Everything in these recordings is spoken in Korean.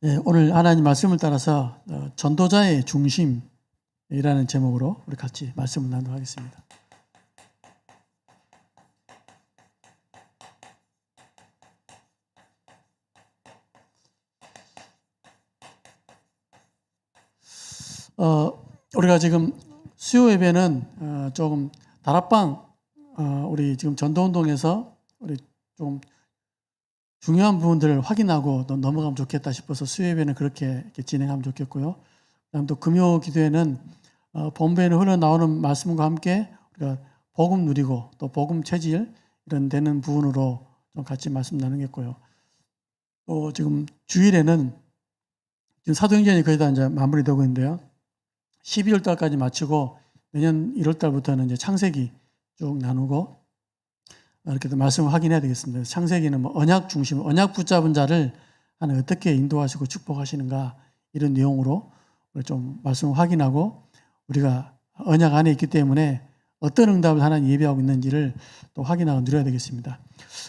예, 오늘 하나님 말씀을 따라서 전도자의 중심이라는 제목으로 우리 같이 말씀을 나누도록 하겠습니다. 우리가 지금 수요 예배는 조금 다락방 우리 지금 전도운동에서 우리 좀 중요한 부분들을 확인하고 넘어가면 좋겠다 싶어서 수요 예배는 그렇게 이렇게 진행하면 좋겠고요. 그다음 또 금요 기도회는 본배에는 흘러나오는 말씀과 함께 우리가 복음 누리고 또 복음 체질 이런 되는 부분으로 좀 같이 말씀 나누겠고요. 또 지금 주일에는 지금 사도행전이 거의 다 이제 마무리되고 있는데요. 12월 달까지 마치고 내년 1월 달부터는 이제 창세기 쭉 나누고 이렇게 말씀을 확인해야 되겠습니다. 창세기는 뭐 언약 중심, 언약 붙잡은 자를 하나님 어떻게 인도하시고 축복하시는가 이런 내용으로 좀 말씀을 확인하고 우리가 언약 안에 있기 때문에 어떤 응답을 하나님 예비하고 있는지를 또 확인하고 누려야 되겠습니다.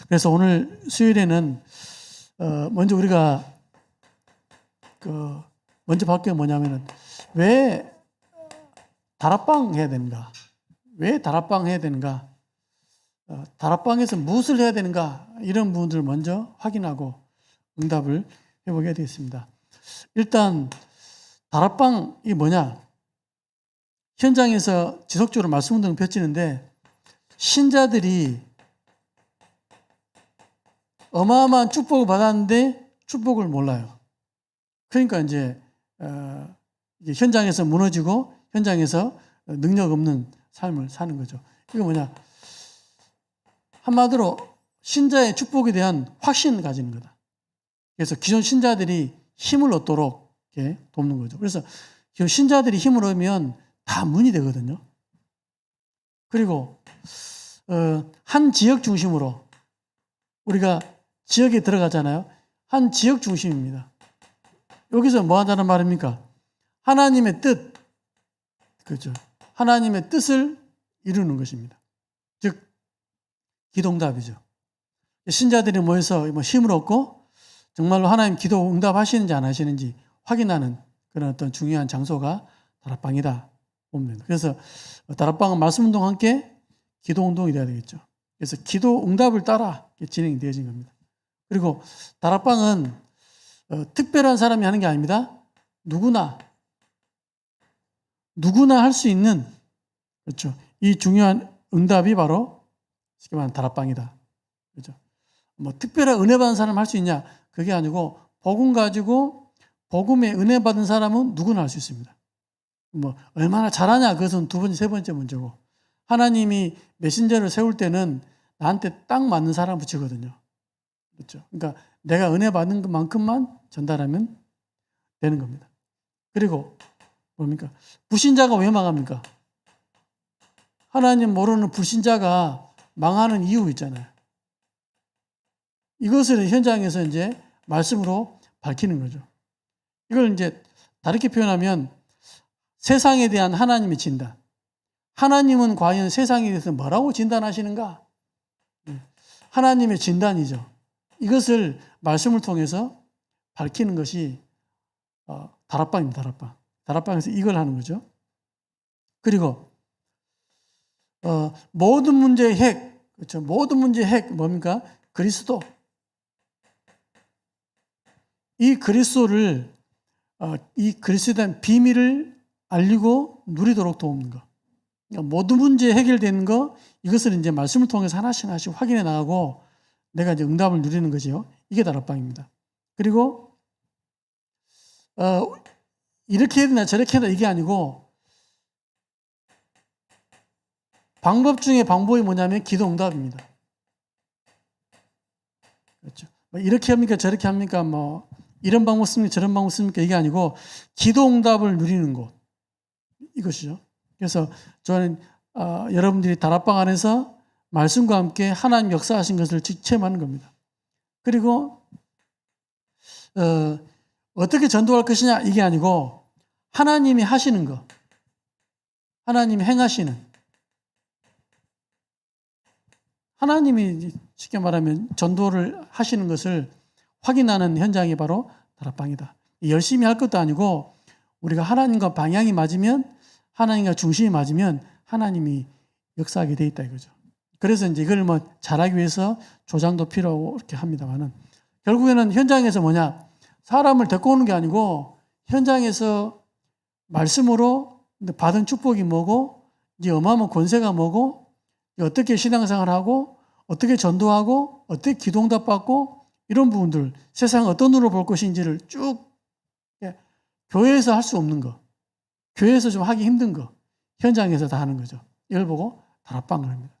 그래서 오늘 수요일에는 먼저 우리가 먼저 받을 게 뭐냐면은 왜 다락방 해야 되는가? 왜 다락방 해야 되는가? 다락방에서 무엇을 해야 되는가? 이런 부분들을 먼저 확인하고 응답을 해보게 되겠습니다. 일단 다락방이 뭐냐? 현장에서 지속적으로 말씀운동을 펼치는데 신자들이 어마어마한 축복을 받았는데 축복을 몰라요. 그러니까 이제 현장에서 무너지고 현장에서 능력 없는 삶을 사는 거죠. 이거 뭐냐? 한마디로 신자의 축복에 대한 확신을 가지는 거다. 그래서 기존 신자들이 힘을 얻도록 이렇게 돕는 거죠. 그래서 기존 신자들이 힘을 얻으면 다 문이 되거든요. 그리고 한 지역 중심으로 우리가 지역에 들어가잖아요. 한 지역 중심입니다. 여기서 뭐 하자는 말입니까? 하나님의 뜻, 그렇죠. 하나님의 뜻을 이루는 것입니다. 즉 기도응답이죠. 신자들이 모여서 뭐 힘을 얻고 정말로 하나님 기도 응답하시는지 안 하시는지 확인하는 그런 어떤 중요한 장소가 다락방이다 보면. 그래서 다락방은 말씀운동과 함께 기도운동이 돼야 되겠죠. 그래서 기도 응답을 따라 진행이 되어진 겁니다. 그리고 다락방은 특별한 사람이 하는 게 아닙니다. 누구나 할 수 있는, 그렇죠. 이 중요한 응답이 바로 쉽게 말하면 다락방이다. 그렇죠. 뭐 특별한 은혜 받은 사람 할 수 있냐? 그게 아니고 복음 가지고 복음에 은혜 받은 사람은 누구나 할 수 있습니다. 뭐 얼마나 잘하냐? 그것은 두 번째, 세 번째 문제고 하나님이 메신저를 세울 때는 나한테 딱 맞는 사람 붙이거든요. 그렇죠. 그러니까 내가 은혜 받는 것만큼만 전달하면 되는 겁니다. 그리고 뭡니까? 불신자가 왜 망합니까? 하나님 모르는 불신자가 망하는 이유 있잖아요. 이것을 현장에서 이제 말씀으로 밝히는 거죠. 이걸 이제 다르게 표현하면 세상에 대한 하나님의 진단. 하나님은 과연 세상에 대해서 뭐라고 진단하시는가? 하나님의 진단이죠. 이것을 말씀을 통해서 밝히는 것이 다락방입니다. 다락방. 다락방에서 이걸 하는 거죠. 그리고 모든 문제의 핵, 그렇죠. 모든 문제의 핵 뭡니까? 그리스도. 이 그리스도를 이 그리스도에 대한 비밀을 알리고 누리도록 도우는 것. 그러니까 모든 문제 해결되는 거 이것을 이제 말씀을 통해서 하나씩 확인해 나가고 내가 이제 응답을 누리는 거지요. 이게 다락방입니다. 그리고 이렇게 해야 되나 저렇게 해야 되나 이게 아니고 방법 중에 방법이 뭐냐면 기도 응답입니다. 그렇죠. 뭐 이렇게 합니까 저렇게 합니까 뭐 이런 방법 씁니까 저런 방법 씁니까 이게 아니고 기도 응답을 누리는 곳 이것이죠. 그래서 저는 여러분들이 다락방 안에서 말씀과 함께 하나님 역사하신 것을 체험하는 겁니다. 그리고 어떻게 전도할 것이냐 이게 아니고 하나님이 하시는 것, 하나님이 행하시는, 하나님이 쉽게 말하면 전도를 하시는 것을 확인하는 현장이 바로 다락방이다. 열심히 할 것도 아니고 우리가 하나님과 방향이 맞으면, 하나님과 중심이 맞으면 하나님이 역사하게 돼 있다 이거죠. 그래서 이제 이걸 뭐 잘하기 위해서 조장도 필요하고 이렇게 합니다만은, 결국에는 현장에서 뭐냐, 사람을 데리고 오는 게 아니고 현장에서 말씀으로 받은 축복이 뭐고, 이제 어마어마한 권세가 뭐고, 어떻게 신앙생활하고, 어떻게 전도하고, 어떻게 기도응답 받고, 이런 부분들, 세상 어떤 눈으로 볼 것인지를 쭉 교회에서 할 수 없는 거, 교회에서 좀 하기 힘든 거, 현장에서 다 하는 거죠. 이걸 보고 다락방을 합니다.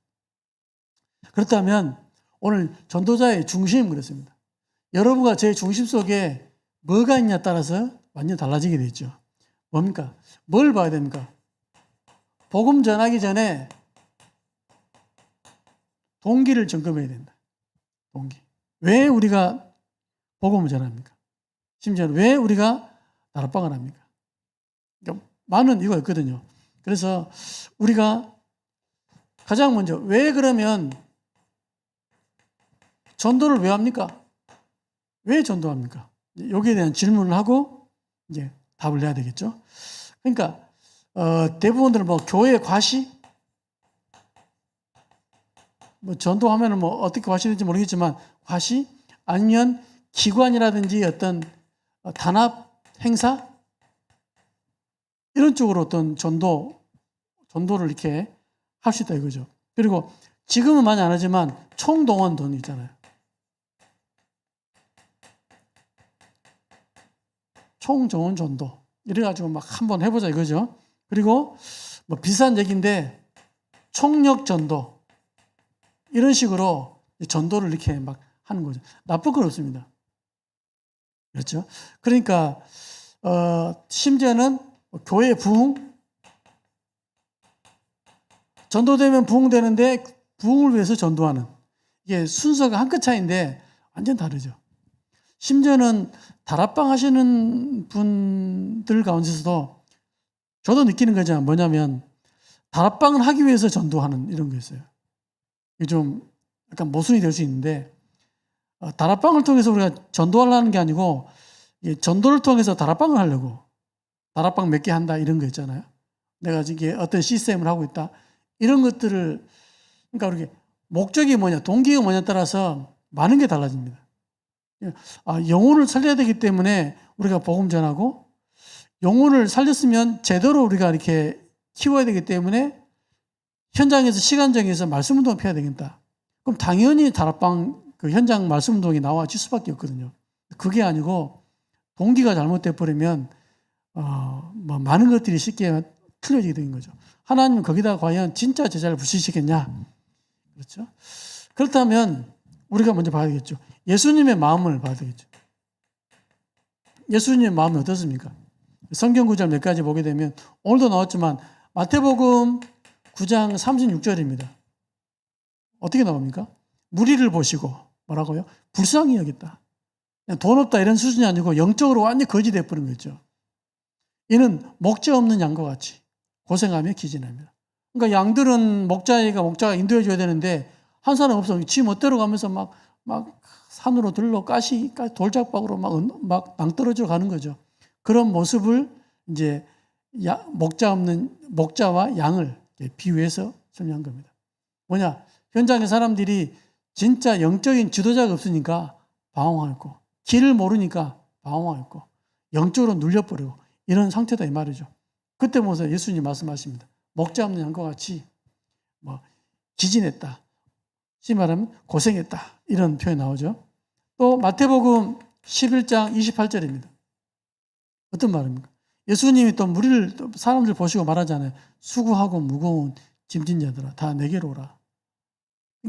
그렇다면 오늘 전도자의 중심 그랬습니다. 여러분과 제 중심 속에 뭐가 있냐에 따라서 완전히 달라지게 되죠. 뭡니까? 뭘 봐야 됩니까? 복음 전하기 전에 동기를 점검해야 된다. 동기. 왜 우리가 복음을 전합니까? 심지어는 왜 우리가 다락방을 합니까? 그러니까 많은 이유가 있거든요. 그래서 우리가 가장 먼저 왜 그러면 전도를 왜 합니까? 왜 전도합니까? 여기에 대한 질문을 하고 이제 답을 내야 되겠죠. 그러니까 대부분들은 뭐 교회 과시, 뭐 전도하면은 뭐 어떻게 과시될지 모르겠지만 과시, 아니면 기관이라든지 어떤 단합 행사 이런 쪽으로 어떤 전도를 이렇게 할 수 있다 이거죠. 그리고 지금은 많이 안 하지만 총동원 돈 있잖아요. 총정원 전도 이래가지고 막 한번 해보자 이거죠. 그리고 뭐 비싼 얘기인데 총력 전도 이런 식으로 전도를 이렇게 막 하는 거죠. 나쁠 건 없습니다. 그렇죠? 그러니까 심지어는 교회 부흥, 전도되면 부흥되는데 부흥을 위해서 전도하는, 이게 순서가 한 끗 차이인데 완전 다르죠. 심지어는 다락방 하시는 분들 가운데서도 저도 느끼는 거죠. 뭐냐면 다락방을 하기 위해서 전도하는 이런 게 있어요. 이게 좀 약간 모순이 될 수 있는데, 다락방을 통해서 우리가 전도하려는 게 아니고 전도를 통해서 다락방을 하려고, 다락방 몇 개 한다 이런 거 있잖아요. 내가 이게 어떤 시스템을 하고 있다 이런 것들을, 그러니까 우리 목적이 뭐냐, 동기가 뭐냐에 따라서 많은 게 달라집니다. 영혼을 살려야 되기 때문에 우리가 복음 전하고, 영혼을 살렸으면 제대로 우리가 이렇게 키워야 되기 때문에 현장에서 시간 정해서 말씀 운동을 펴야 되겠다. 그럼 당연히 다락방 그 현장 말씀 운동이 나와질 수밖에 없거든요. 그게 아니고 동기가 잘못돼 버리면 뭐 많은 것들이 쉽게 틀려지게 되는 거죠. 하나님은 거기다 과연 진짜 제자를 붙이시겠냐? 그렇죠? 그렇다면 우리가 먼저 봐야 되겠죠. 예수님의 마음을 봐야 되겠죠. 예수님의 마음이 어떻습니까? 성경 구절 몇 가지 보게 되면 오늘도 나왔지만 마태복음 9장 36절입니다. 어떻게 나옵니까? 무리를 보시고 뭐라고요? 불쌍히 여겼다. 돈 없다 이런 수준이 아니고 영적으로 완전히 거지 돼버린 거죠. 이는 목자 없는 양과 같이 고생하며 기진합니다. 그러니까 양들은 목자가 인도해 줘야 되는데 한 사람 없어. 지 멋대로 가면서 막 산으로 들러 가시 돌짝박으로 막 낭떠러져 가는 거죠. 그런 모습을 이제 목자와 양을 비유해서 설명한 겁니다. 뭐냐? 현장의 사람들이 진짜 영적인 지도자가 없으니까 방황했고, 길을 모르니까 방황했고, 영적으로 눌려버리고 이런 상태다 이 말이죠. 그때 보면서 예수님 말씀하십니다. 목자 없는 양과 같이 기진했다. 쉽게 말하면 고생했다. 이런 표현이 나오죠. 또 마태복음 11장 28절입니다. 어떤 말입니까? 예수님이 또 사람들 보시고 말하잖아요. 수고하고 무거운 짐진 자들아 다 내게로 오라.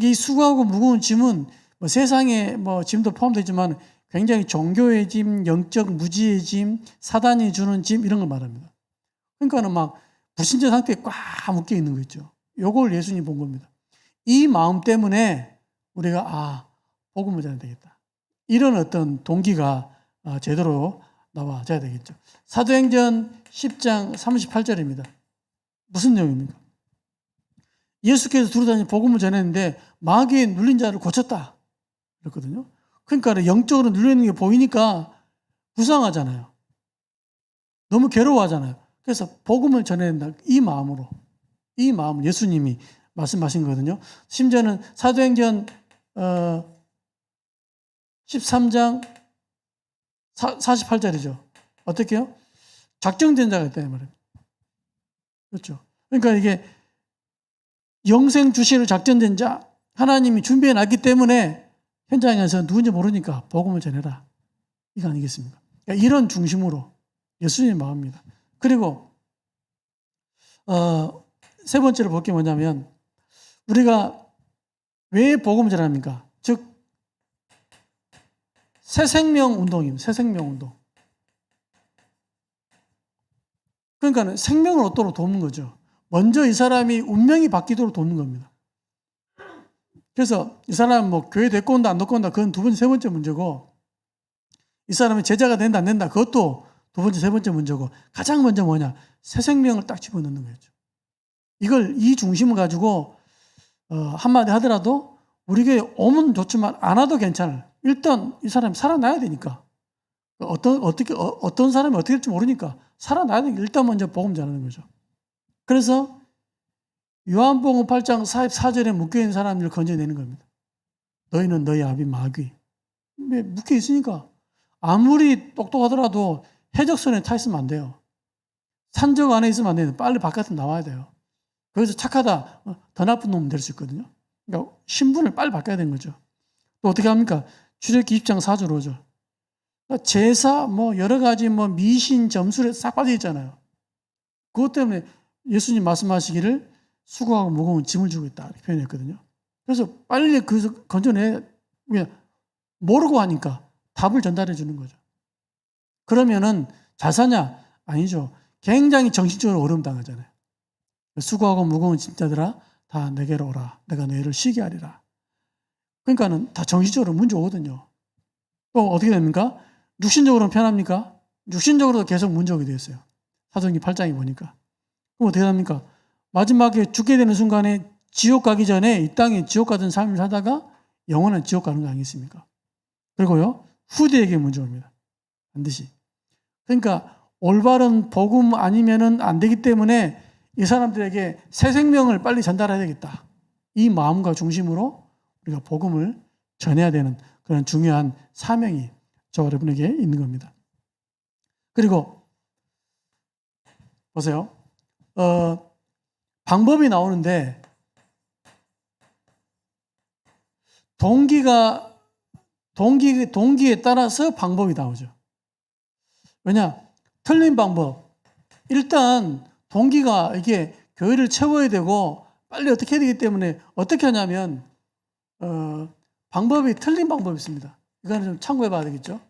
이 수고하고 무거운 짐은 세상의 짐도 포함되지만 굉장히 종교의 짐, 영적 무지의 짐, 사단이 주는 짐 이런 걸 말합니다. 그러니까는 불신자 상태에 꽉 묶여 있는 거 있죠. 요걸 예수님이 본 겁니다. 이 마음 때문에 우리가 복음을 전해야 되겠다. 이런 어떤 동기가 제대로 나와줘야 되겠죠. 사도행전 10장 38절입니다. 무슨 내용입니까? 예수께서 두루다니 복음을 전했는데 마귀에 눌린 자를 고쳤다. 그랬거든요. 그러니까 영적으로 눌려있는 게 보이니까 불쌍하잖아요. 너무 괴로워하잖아요. 그래서 복음을 전해야 된다. 이 마음으로. 이 마음을 예수님이 말씀하신 거거든요. 심지어는 사도행전 13장 48절이죠. 어떻게요? 작정된 자가 있다 이 말이에요. 그렇죠. 그러니까 이게 영생 주시를 작정된 자, 하나님이 준비해 놨기 때문에 현장에서 누군지 모르니까 복음을 전해라. 이거 아니겠습니까? 그러니까 이런 중심으로 예수님의 마음입니다. 그리고 세 번째로 볼 게 뭐냐면 우리가 왜 복음을 전합니까? 즉 새 생명 운동입니다. 새 생명 운동. 그러니까 생명을 얻도록 돕는 거죠. 먼저 이 사람이 운명이 바뀌도록 돕는 겁니다. 그래서 이 사람은 뭐 교회 데리고 온다 안 데리고 온다 그건 두 번째 세 번째 문제고 이 사람이 제자가 된다 안 된다 그것도 두 번째 세 번째 문제고 가장 먼저 뭐냐 새 생명을 딱 집어넣는 거죠. 이 중심을 가지고 한마디 하더라도 우리 교회 오면 좋지만 안 와도 괜찮아요. 일단 이 사람이 살아나야 되니까 어떤 사람이 어떻게 될지 모르니까 살아나야 되니까 일단 먼저 복음 전하는 거죠. 그래서 요한복음 8장 44절에 묶여있는 사람들을 건져내는 겁니다. 너희는 너희 아비 마귀. 묶여있으니까 아무리 똑똑하더라도 해적선에 타 있으면 안 돼요. 산적 안에 있으면 안 돼요. 빨리 바깥으로 나와야 돼요. 거기서 착하다 더 나쁜 놈은 될 수 있거든요. 그러니까 신분을 빨리 바꿔야 되는 거죠. 또 어떻게 합니까? 출애굽기 20장 4절 5절. 그러니까 제사 여러 가지 미신 점술에 싹 빠져 있잖아요. 그것 때문에 예수님 말씀하시기를 수고하고 무거운 짐을 주고 있다 이렇게 표현했거든요. 그래서 빨리 그래서 건져내 모르고 하니까 답을 전달해 주는 거죠. 그러면은 잘 사냐? 아니죠. 굉장히 정신적으로 어려움 당하잖아요. 수고하고 무거운 짐자들아 다 내게로 오라. 내가 너희를 쉬게 하리라. 그러니까는 다 정신적으로 문제 오거든요. 또 어떻게 됩니까? 육신적으로는 편합니까? 육신적으로도 계속 문제 오게 되었어요. 사도행전 8장에 보니까. 그럼 어떻게 합니까? 마지막에 죽게 되는 순간에 지옥 가기 전에 이 땅에 지옥 같은 삶을 살다가 영원한 지옥 가는 거 아니겠습니까? 그리고요, 후대에게 문제 옵니다. 반드시. 그러니까 올바른 복음 아니면은 안 되기 때문에 이 사람들에게 새 생명을 빨리 전달해야 되겠다. 이 마음과 중심으로 우리가 복음을 전해야 되는 그런 중요한 사명이 저와 여러분에게 있는 겁니다. 그리고 보세요. 방법이 나오는데 동기에 따라서 방법이 나오죠. 왜냐? 틀린 방법. 일단 동기가 이게 교회를 채워야 되고 빨리 어떻게 해야 되기 때문에 어떻게 하냐면 방법이 틀린 방법이 있습니다. 이거는 좀 참고해 봐야 되겠죠.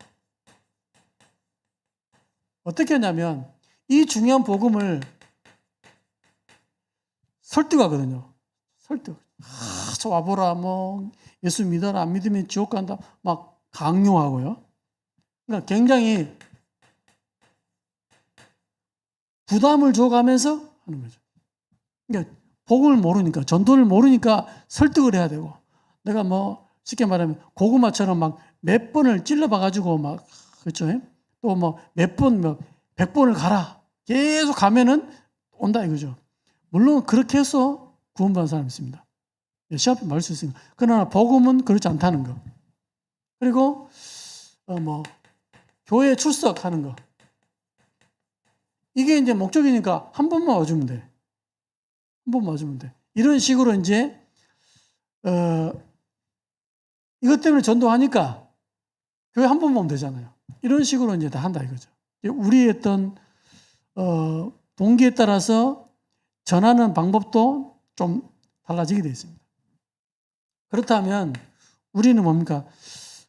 어떻게 하냐면 이 중요한 복음을 설득하거든요. 설득. 저 와보라 예수 믿어라 안 믿으면 지옥 간다 막 강요하고요. 그러니까 굉장히 부담을 줘가면서 하는 거죠. 그러니까 복음을 모르니까 전도를 모르니까 설득을 해야 되고 내가 쉽게 말하면 고구마처럼 막 몇 번을 찔러봐가지고 막 그렇죠. 또 몇 번 100번을 가라 계속 가면은 온다 이거죠. 물론 그렇게 해서 구원받은 사람이 있습니다. 시합에 말할 수 있으니까. 그러나 복음은 그렇지 않다는 거. 그리고 교회에 출석하는 거. 이게 이제 목적이니까 한 번만 와주면 돼. 한 번만 와주면 돼. 이런 식으로 이제 이것 때문에 전도하니까 교회 한 번만 오면 되잖아요. 이런 식으로 이제 다 한다 이거죠. 우리의 어떤 동기에 따라서 전하는 방법도 좀 달라지게 되어 있습니다. 그렇다면 우리는 뭡니까?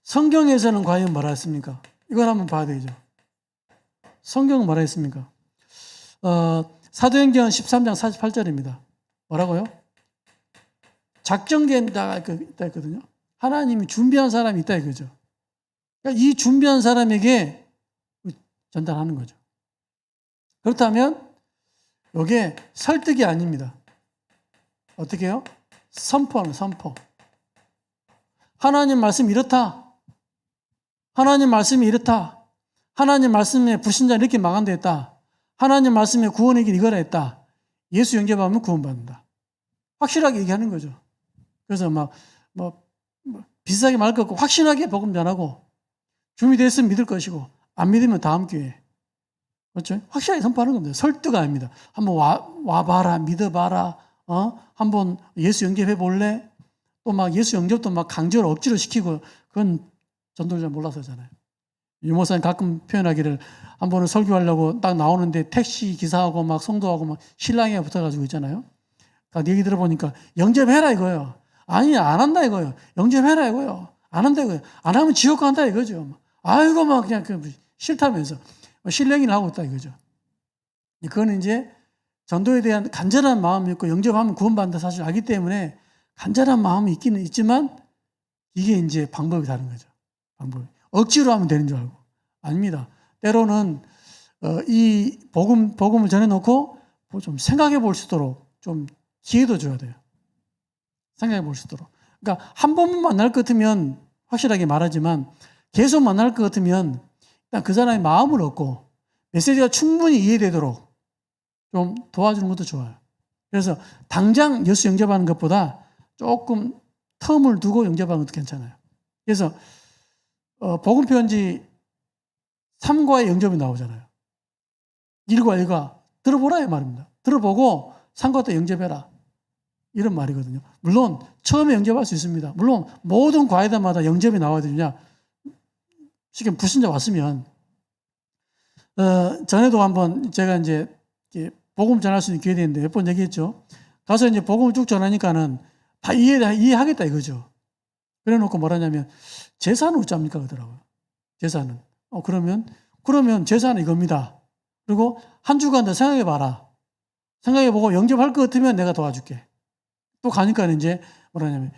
성경에서는 과연 뭐라 했습니까? 이걸 한번 봐야 되죠. 성경은 뭐라 했습니까? 사도행전 13장 48절입니다. 뭐라고요? 작정된 자가 있다 했거든요. 하나님이 준비한 사람이 있다 이거죠. 그러니까 이 준비한 사람에게 전달하는 거죠. 그렇다면 이게 설득이 아닙니다. 어떻게 해요? 선포하는 선포. 하나님 말씀이 이렇다. 하나님 말씀이 이렇다. 하나님 말씀에 불신자 이렇게 망한다 했다. 하나님 말씀에 구원의 길 이거라 했다. 예수 영접하면 구원받는다. 확실하게 얘기하는 거죠. 그래서 비슷하게 말할 것 없고 확실하게 복음 전하고 준비됐으면 믿을 것이고 안 믿으면 다음 기회에. 그렇죠? 확실하게 선포하는 겁니다. 설득 아닙니다. 한번 와봐라, 믿어봐라, 한번 예수 영접해 볼래? 또 예수 영접도 강제로 억지로 시키고, 그건 전도를 잘 몰라서잖아요. 유모사님 가끔 표현하기를, 한 번은 설교하려고 딱 나오는데 택시 기사하고 성도하고 신랑이가 붙어가지고 있잖아요. 얘기 들어보니까 영접해라 이거예요. 아니, 안 한다 이거예요. 영접해라 이거예요. 안 한다 이거예요. 안 하면 지옥 간다 이거죠. 아이고, 그냥 싫다면서. 신뢰를 하고 있다 이거죠. 그거는 이제 전도에 대한 간절한 마음이 있고 영접하면 구원받는다 사실 알기 때문에 간절한 마음이 있기는 있지만 이게 이제 방법이 다른 거죠. 방법이. 억지로 하면 되는 줄 알고. 아닙니다. 때로는 이 복음을 전해놓고 좀 생각해 볼 수 있도록 좀 기회도 줘야 돼요. 생각해 볼 수 있도록. 그러니까 한 번만 만날 것 같으면 확실하게 말하지만 계속 만날 것 같으면 일단 그 사람의 마음을 얻고 메시지가 충분히 이해되도록 좀 도와주는 것도 좋아요. 그래서 당장 예수 영접하는 것보다 조금 텀을 두고 영접하는 것도 괜찮아요. 그래서 복음 편지 3과의 영접이 나오잖아요. 1과 1과 들어보라 이 말입니다. 들어보고 3과 때 영접해라. 이런 말이거든요. 물론 처음에 영접할 수 있습니다. 물론 모든 과에다마다 영접이 나와야 되느냐. 지금 불신자 왔으면 전에도 한번 제가 이제 복음 전할 수 있는 기회 되는데 몇 번 얘기했죠. 가서 이제 복음을 쭉 전하니까는 다 이해하겠다 이거죠. 그래 놓고 뭐라냐면 제사는 어쩝니까 그러더라고요. 제사는. 그러면 제사는 이겁니다. 그리고 한 주간 더 생각해 봐라. 생각해 보고 영접할 것 같으면 내가 도와줄게. 또 가니까 이제 뭐라냐면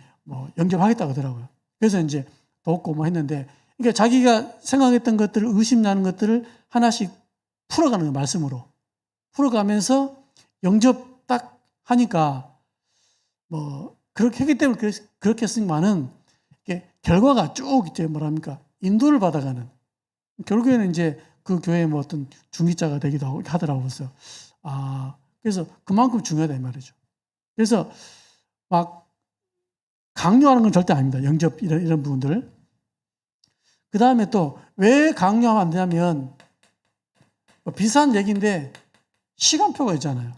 영접하겠다 그러더라고요. 그래서 이제 돕고 했는데 그러니까 자기가 생각했던 것들을 의심나는 것들을 하나씩 풀어가는 거예요. 말씀으로. 풀어가면서 영접 딱 하니까 그렇게 했기 때문에 그렇게 했으면은 결과가 쭉 이제 인도를 받아가는 결국에는 이제 그 교회의 어떤 중기자가 되기도 하더라고요. 그래서 그만큼 중요하다 이 말이죠. 그래서 강요하는 건 절대 아닙니다. 영접 이런 부분들을. 그 다음에 또 왜 강요하면 안 되냐면 비슷한 얘기인데 시간표가 있잖아요.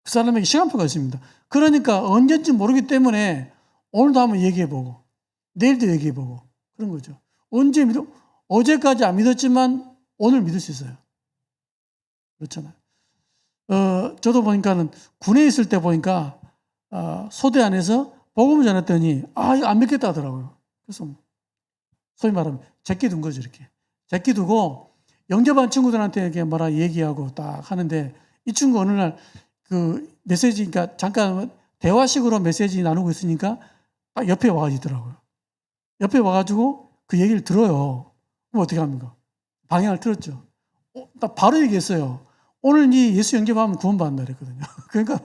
그 사람에게 시간표가 있습니다. 그러니까 언제인지 모르기 때문에 오늘도 한번 얘기해보고 내일도 얘기해보고 그런 거죠. 언제 어제까지 안 믿었지만 오늘 믿을 수 있어요. 그렇잖아요. 저도 보니까는 군에 있을 때 보니까 소대 안에서 복음을 전했더니 이거 안 믿겠다 하더라고요. 그래서 소위 말하면 제끼 둔 거죠. 이렇게 제끼 두고 영접한 친구들한테 이렇게 얘기하고 딱 하는데 이 친구 어느 날 그 메시지 그러니까 잠깐 대화식으로 메시지 나누고 있으니까 딱 옆에 와가지고 있더라고요. 옆에 와가지고 그 얘기를 들어요. 그럼 어떻게 합니까? 방향을 틀었죠. 딱 바로 얘기했어요. 오늘 이 예수 영접하면 구원받는다 그랬거든요. 그러니까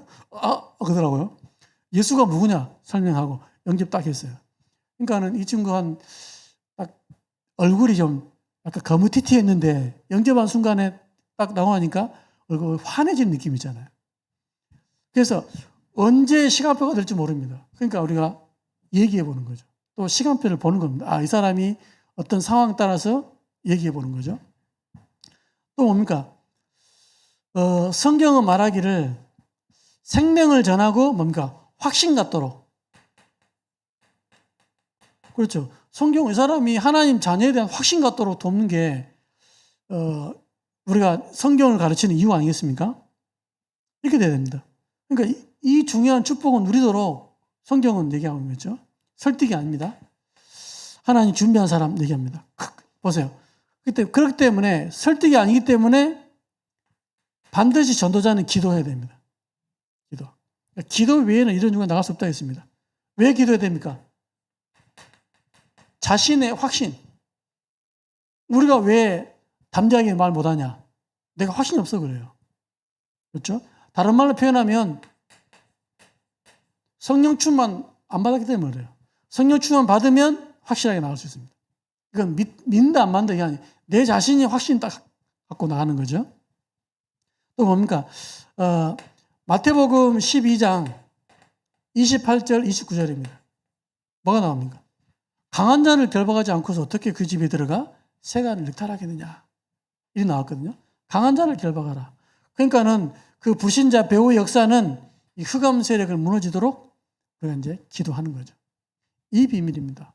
그러더라고요. 예수가 누구냐 설명하고 영접 딱 했어요. 그러니까는 이 친구 딱 얼굴이 좀 약간 거무튀튀했는데 영접한 순간에 딱 나오니까 얼굴 환해진 느낌 있잖아요. 그래서 언제 시간표가 될지 모릅니다. 그러니까 우리가 얘기해 보는 거죠. 또 시간표를 보는 겁니다. 이 사람이 어떤 상황에 따라서 얘기해 보는 거죠. 또 뭡니까? 성경은 말하기를 생명을 전하고 확신 갖도록. 그렇죠. 성경 이 사람이 하나님 자녀에 대한 확신 갖도록 돕는 게 우리가 성경을 가르치는 이유 아니겠습니까? 이렇게 돼야 됩니다. 그러니까 이 중요한 축복은 누리도록 성경은 얘기하고 있는 거죠. 설득이 아닙니다. 하나님 준비한 사람 얘기합니다. 보세요. 그렇기 때문에 설득이 아니기 때문에 반드시 전도자는 기도해야 됩니다. 기도 외에는 이런 중에 나갈 수 없다 했습니다. 왜 기도해야 됩니까? 자신의 확신. 우리가 왜 담대하게 말 못하냐? 내가 확신이 없어 그래요. 그렇죠? 다른 말로 표현하면 성령 충만 안 받았기 때문에 그래요. 성령 충만 받으면 확실하게 나올 수 있습니다. 이건 믿는다 안 믿는다 이게 아니에요. 내 자신이 확신 딱 갖고 나가는 거죠. 또 뭡니까? 마태복음 12장 28절 29절입니다. 뭐가 나옵니까? 강한 자를 결박하지 않고서 어떻게 그 집에 들어가 세간을 늑탈하겠느냐. 이리 나왔거든요. 강한 자를 결박하라. 그러니까는 그 불신자 배후의 역사는 이 흑암 세력을 무너지도록 우리가 이제 기도하는 거죠. 이 비밀입니다.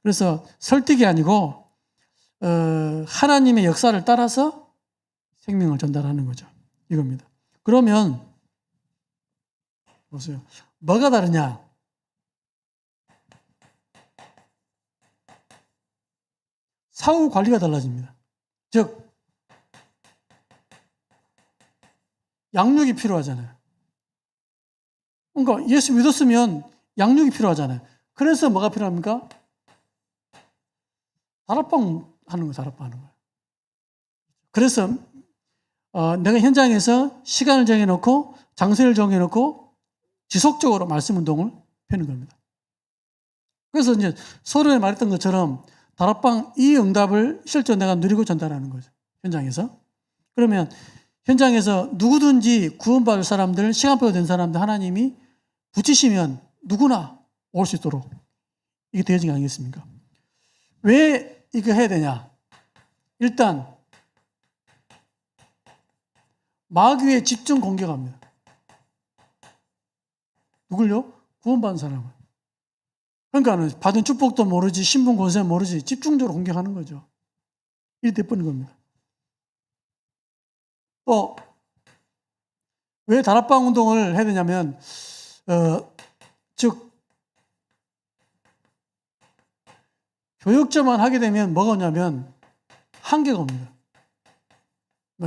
그래서 설득이 아니고 하나님의 역사를 따라서 생명을 전달하는 거죠. 이겁니다. 그러면 보세요. 뭐가 다르냐? 사후 관리가 달라집니다. 즉 양육이 필요하잖아요. 그러니까 예수 믿었으면 양육이 필요하잖아요. 그래서 뭐가 필요합니까? 다락방 하는 거예요. 다락방 하는 거예요. 그래서 내가 현장에서 시간을 정해놓고 장소를 정해놓고 지속적으로 말씀 운동을 펴는 겁니다. 그래서 이제 서론에 말했던 것처럼 다락방 이 응답을 실제로 내가 누리고 전달하는 거죠. 현장에서. 그러면 현장에서 누구든지 구원받을 사람들, 시간표가 된 사람들 하나님이 붙이시면 누구나 올 수 있도록 이게 되어진 게 아니겠습니까? 왜 이거 해야 되냐? 일단 마귀에 집중 공격합니다. 누굴요? 구원받은 사람을. 그러니까 받은 축복도 모르지, 신분 권세 모르지, 집중적으로 공격하는 거죠. 이렇게 돼버린 겁니다. 또 왜 다락방 운동을 해야 되냐면 즉 교육자만 하게 되면 뭐가 오냐면 한계가 옵니다.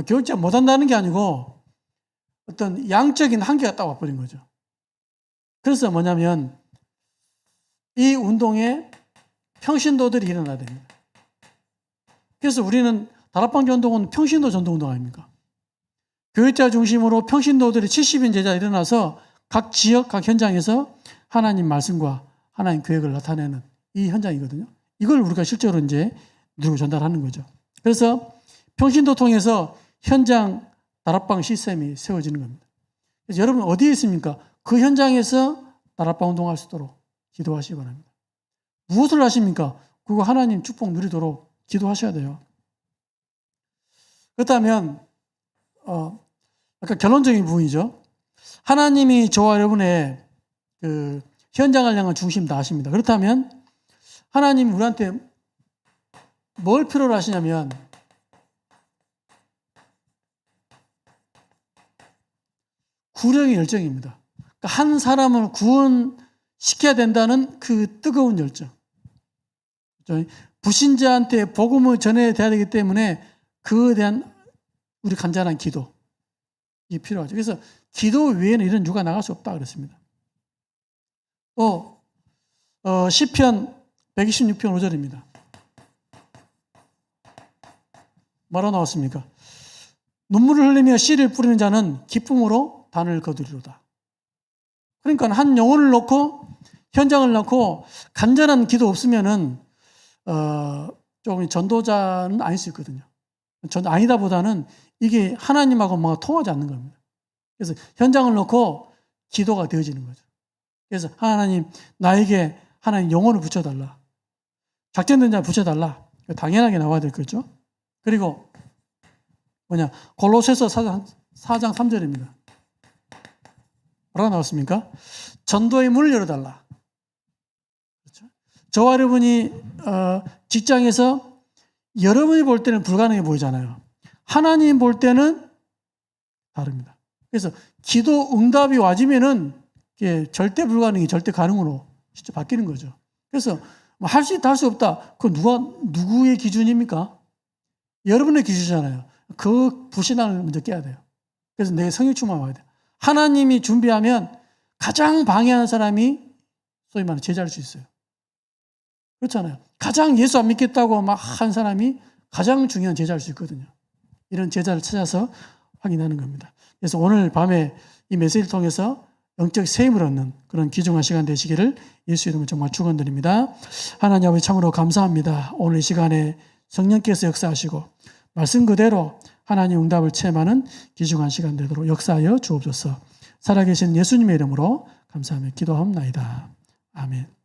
교육자 못한다는 게 아니고 어떤 양적인 한계가 딱 와버린 거죠. 그래서 뭐냐면 이 운동에 평신도들이 일어나야 됩니다. 그래서 우리는 다락방 전도는 평신도 전도운동 아닙니까? 교육자 중심으로 평신도들이 70인 제자 일어나서 각 지역, 각 현장에서 하나님 말씀과 하나님 계획을 나타내는 이 현장이거든요. 이걸 우리가 실제로 이제 누리고 전달하는 거죠. 그래서 평신도 통해서 현장 다락방 시스템이 세워지는 겁니다. 그래서 여러분 어디에 있습니까? 그 현장에서 다락방 운동할 수 있도록 기도하시기 바랍니다. 무엇을 하십니까? 그거 하나님 축복 누리도록 기도하셔야 돼요. 그렇다면 약간 결론적인 부분이죠. 하나님이 저와 여러분의 그 현장을 향한 중심 다 아십니다. 그렇다면 하나님이 우리한테 뭘 필요로 하시냐면 구령의 열정입니다. 그러니까 한 사람을 구원시켜야 된다는 그 뜨거운 열정. 불신자한테 복음을 전해야 되기 때문에 그에 대한 우리 간절한 기도 이 필요하죠. 그래서 기도 외에는 이런 유가 나갈 수 없다 그랬습니다. 또 시편 126편 5절입니다. 뭐라고 나왔습니까? 눈물을 흘리며 씨를 뿌리는 자는 기쁨으로 단을 거두리로다. 그러니까 한 영혼을 놓고 현장을 놓고 간절한 기도 없으면은 조금 전도자는 아닐 수 있거든요. 아니다 보다는 이게 하나님하고 뭔가 통하지 않는 겁니다. 그래서 현장을 놓고 기도가 되어지는 거죠. 그래서 하나님 나에게 하나님 영혼을 붙여달라. 작정된 자 붙여달라. 당연하게 나와야 될 거죠. 그리고 골로새서 4장 3절입니다. 뭐라고 나왔습니까? 전도의 문을 열어달라. 그렇죠? 저와 여러분이 직장에서 여러분이 볼 때는 불가능해 보이잖아요. 하나님 볼 때는 다릅니다. 그래서 기도 응답이 와지면은 절대 불가능이 절대 가능으로 진짜 바뀌는 거죠. 그래서 할 수 있다 할 수 없다. 그 누구의 기준입니까? 여러분의 기준이잖아요. 그 불신앙을 먼저 깨야 돼요. 그래서 내 성령 충만 와야 돼요. 하나님이 준비하면 가장 방해하는 사람이 소위 말하는 제자일 수 있어요. 그렇잖아요. 가장 예수 안 믿겠다고 막 한 사람이 가장 중요한 제자일 수 있거든요. 이런 제자를 찾아서 확인하는 겁니다. 그래서 오늘 밤에 이 메시지를 통해서 영적 세임을 얻는 그런 귀중한 시간 되시기를 예수 이름으로 정말 축원드립니다. 하나님 아버지 참으로 감사합니다. 오늘 이 시간에 성령께서 역사하시고 말씀 그대로 하나님 응답을 체험하는 귀중한 시간 되도록 역사하여 주옵소서. 살아계신 예수님의 이름으로 감사하며 기도하옵나이다. 아멘.